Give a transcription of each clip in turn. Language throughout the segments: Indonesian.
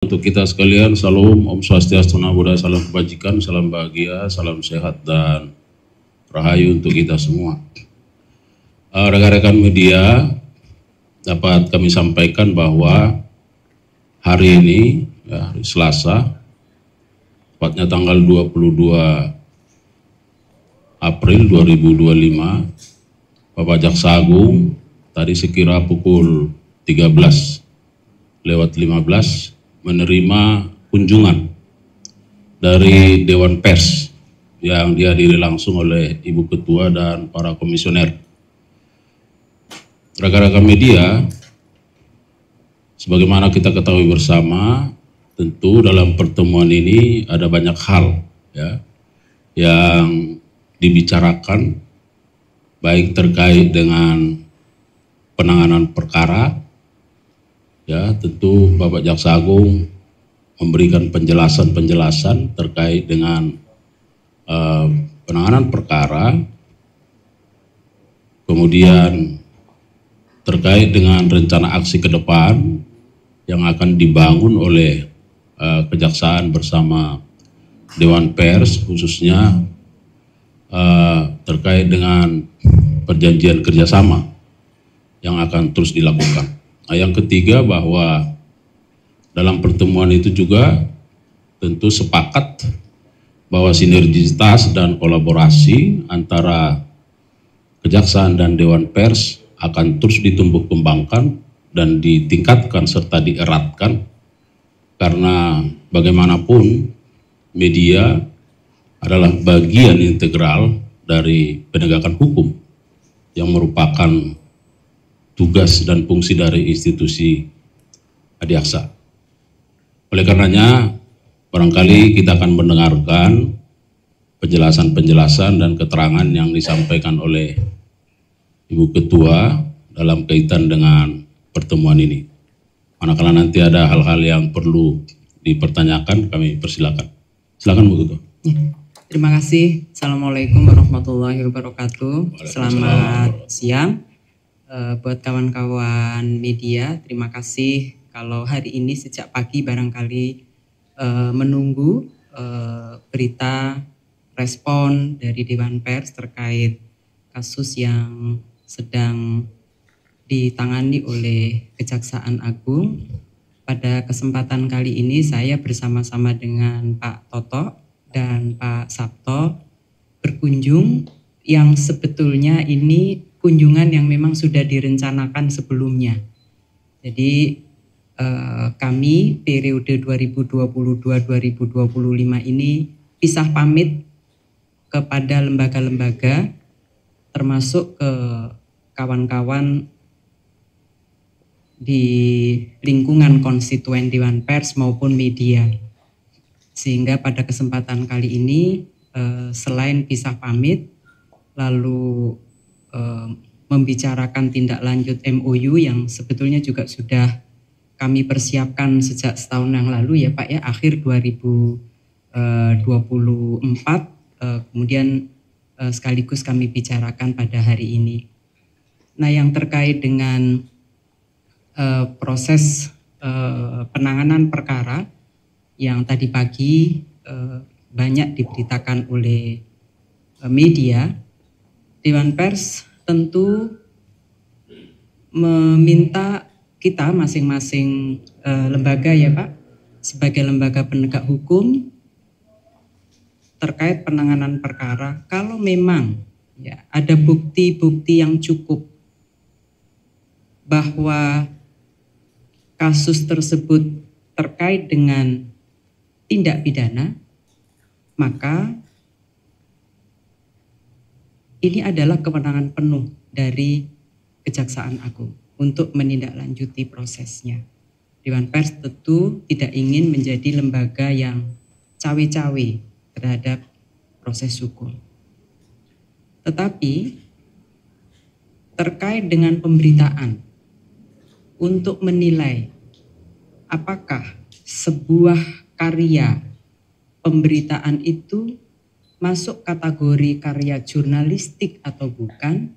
Untuk kita sekalian, salam, Om Swastiastu, Namo Buddhaya, salam kebajikan, salam bahagia, salam sehat dan rahayu untuk kita semua. Rekan-rekan media, dapat kami sampaikan bahwa hari ini, ya, hari Selasa, tepatnya tanggal 22 April 2025, Bapak Jaksa Agung tadi sekira pukul 13:15 menerima kunjungan dari Dewan Pers yang dihadiri langsung oleh Ibu Ketua dan para komisioner. Rekan-rekan media, sebagaimana kita ketahui bersama, tentu dalam pertemuan ini ada banyak hal ya yang dibicarakan, baik terkait dengan penanganan perkara. Ya, tentu Bapak Jaksa Agung memberikan penjelasan-penjelasan terkait dengan penanganan perkara, kemudian terkait dengan rencana aksi ke depan yang akan dibangun oleh Kejaksaan bersama Dewan Pers, khususnya terkait dengan perjanjian kerjasama yang akan terus dilakukan. Nah, yang ketiga, bahwa dalam pertemuan itu juga tentu sepakat bahwa sinergitas dan kolaborasi antara Kejaksaan dan Dewan Pers akan terus ditumbuh kembangkan dan ditingkatkan serta dieratkan, karena bagaimanapun media adalah bagian integral dari penegakan hukum yang merupakan tugas dan fungsi dari institusi Adiaksa. Oleh karenanya, barangkali kita akan mendengarkan penjelasan-penjelasan dan keterangan yang disampaikan oleh Ibu Ketua dalam kaitan dengan pertemuan ini. Manakala nanti ada hal-hal yang perlu dipertanyakan, kami persilakan. Silakan Bu Ketua. Terima kasih. Assalamualaikum warahmatullahi wabarakatuh. Selamat siang. Buat kawan-kawan media, terima kasih kalau hari ini sejak pagi barangkali menunggu berita respon dari Dewan Pers terkait kasus yang sedang ditangani oleh Kejaksaan Agung. Pada kesempatan kali ini saya bersama-sama dengan Pak Toto dan Pak Sabto berkunjung, yang sebetulnya ini kunjungan yang memang sudah direncanakan sebelumnya. Jadi kami periode 2022-2025 ini pisah pamit kepada lembaga-lembaga, termasuk ke kawan-kawan di lingkungan konstituen Dewan Pers maupun media. Sehingga pada kesempatan kali ini selain pisah pamit, lalu membicarakan tindak lanjut MOU yang sebetulnya juga sudah kami persiapkan sejak setahun yang lalu ya Pak ya, akhir 2024, kemudian sekaligus kami bicarakan pada hari ini. Nah, yang terkait dengan proses penanganan perkara yang tadi pagi banyak diberitakan oleh media, Dewan Pers tentu meminta kita masing-masing lembaga ya Pak, sebagai lembaga penegak hukum terkait penanganan perkara, kalau memang ya ada bukti-bukti yang cukup bahwa kasus tersebut terkait dengan tindak pidana, maka ini adalah kewenangan penuh dari Kejaksaan Agung untuk menindaklanjuti prosesnya. Dewan Pers tentu tidak ingin menjadi lembaga yang cawe-cawe terhadap proses hukum. Tetapi terkait dengan pemberitaan untuk menilai apakah sebuah karya pemberitaan itu masuk kategori karya jurnalistik atau bukan,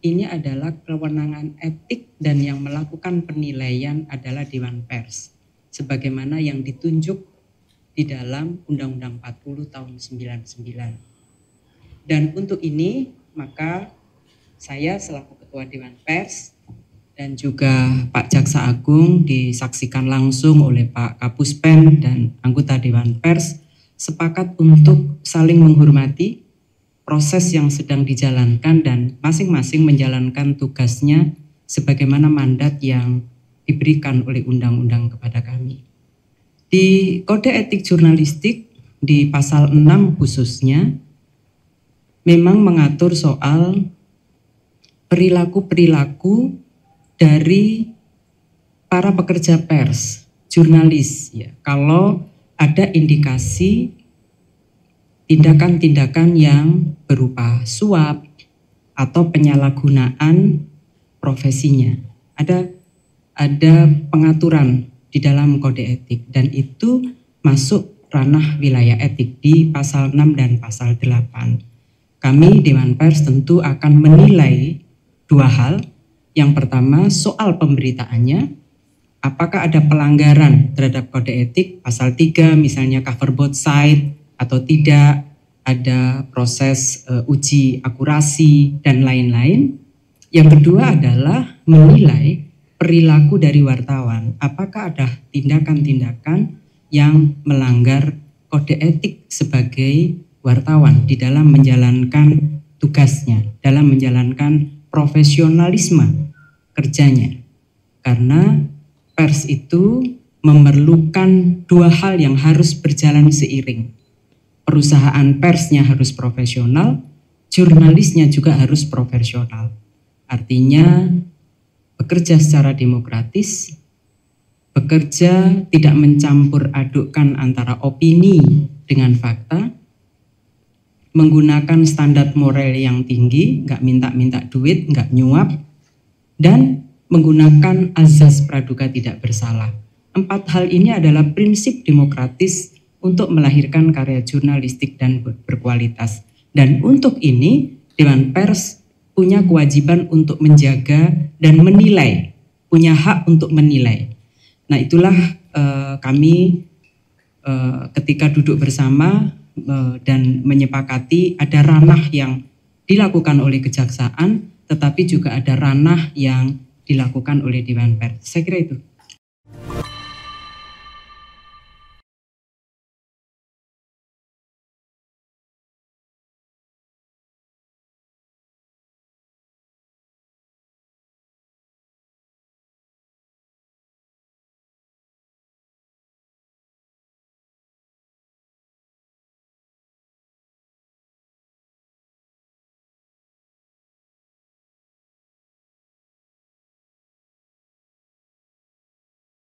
ini adalah kewenangan etik dan yang melakukan penilaian adalah Dewan Pers. sebagaimana yang ditunjuk di dalam Undang-Undang 40 tahun 99. Dan untuk ini maka saya selaku Ketua Dewan Pers dan juga Pak Jaksa Agung disaksikan langsung oleh Pak Kapuspen dan anggota Dewan Pers sepakat untuk saling menghormati proses yang sedang dijalankan dan masing-masing menjalankan tugasnya sebagaimana mandat yang diberikan oleh undang-undang kepada kami. Di Kode Etik Jurnalistik di pasal 6 khususnya memang mengatur soal perilaku-perilaku dari para pekerja pers, jurnalis ya. Kalau ada indikasi tindakan-tindakan yang berupa suap atau penyalahgunaan profesinya. Ada pengaturan di dalam kode etik dan itu masuk ranah wilayah etik di pasal 6 dan pasal 8. Kami Dewan Pers tentu akan menilai dua hal. Yang pertama soal pemberitaannya, apakah ada pelanggaran terhadap kode etik, pasal 3 misalnya cover both side atau tidak, ada proses uji akurasi dan lain-lain. Yang kedua adalah menilai perilaku dari wartawan, apakah ada tindakan-tindakan yang melanggar kode etik sebagai wartawan di dalam menjalankan tugasnya, dalam menjalankan profesionalisme kerjanya. Karena pers itu memerlukan dua hal yang harus berjalan seiring. Perusahaan persnya harus profesional, jurnalisnya juga harus profesional. Artinya bekerja secara demokratis, bekerja tidak mencampur adukkan antara opini dengan fakta, menggunakan standar moral yang tinggi, nggak minta-minta duit, nggak nyuap, dan menggunakan azas praduga tidak bersalah. 4 hal ini adalah prinsip demokratis untuk melahirkan karya jurnalistik dan berkualitas. Dan untuk ini Dewan Pers punya kewajiban untuk menjaga dan menilai, punya hak untuk menilai. Nah itulah kami ketika duduk bersama dan menyepakati ada ranah yang dilakukan oleh kejaksaan, tetapi juga ada ranah yang dilakukan oleh Dewan Pers. Saya kira itu.